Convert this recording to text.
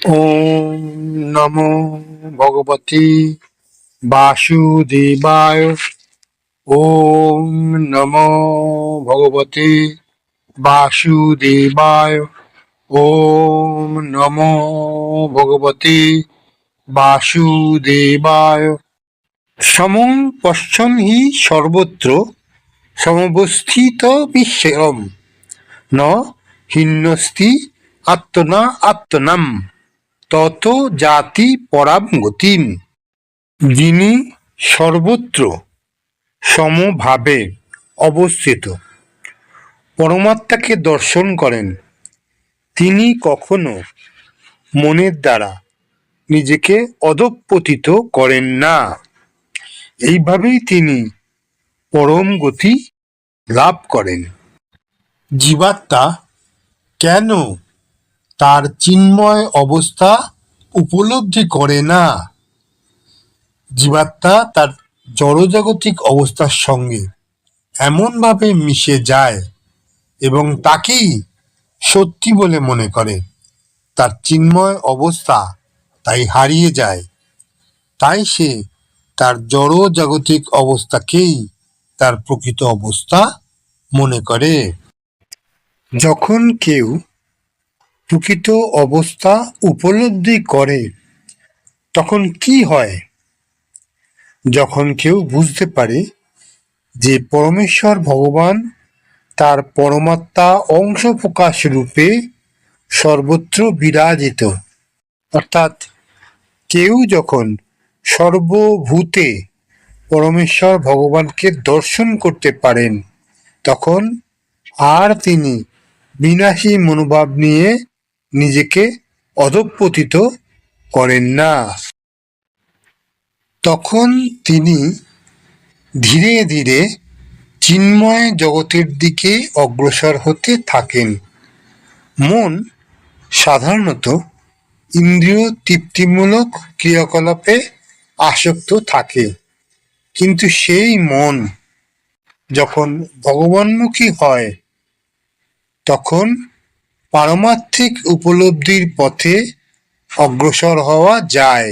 ওম নমো ভগবতে বাসুদেবায়। ওম নমো ভগবতে বাসুদেবায়। ওম নমো ভগবতে বাসুদেবায়। সমং পশ্যন হি সর্বত্র সমবস্থিত বিশ্বরম ন হিন্নস্তি আত্মনা আত্মনাম তত জাতি পরাম গতিম। যিনি সর্বত্র সমভাবে অবস্থিত পরমাত্মাকে দর্শন করেন, তিনি কখনো মনের দ্বারা নিজেকে অধঃপতিত করেন না। এইভাবেই তিনি পরম গতি লাভ করেন। জীবাত্মা কেন তার চিন্ময় অবস্থা উপলব্ধি করে না? জীবাত্মা তার জড়জাগতিক অবস্থার সঙ্গে এমনভাবে মিশে যায় এবং তাকেই সত্যি বলে মনে করে, তার চিন্ময় অবস্থা তাই হারিয়ে যায়। তাই সে তার জড়জাগতিক অবস্থাকেই তার প্রকৃত অবস্থা মনে করে। যখন কেউ প্রকৃত অবস্থা উপলব্ধি করে তখন কি হয়? যখন কেউ বুঝতে পারে যে পরমেশ্বর ভগবান তার পরমাত্মা অংশ প্রকাশ রূপে সর্বত্র বিরাজিত, অর্থাৎ কেউ যখন সর্বভূতে পরমেশ্বর ভগবানকে দর্শন করতে পারেন, তখন আর তিনি বিনাশী মনোভাব নিয়ে নিজেকে অধঃপতিত করেন না। তখন তিনি ধীরে ধীরে চিন্ময় জগতের দিকে অগ্রসর হতে থাকেন। মন সাধারণত ইন্দ্রিয় তৃপ্তিমূলক ক্রিয়াকলাপে আসক্ত থাকে, কিন্তু সেই মন যখন ভগবানমুখী হয় তখন পারমার্থিক উপলব্ধির পথে অগ্রসর হওয়া যায়।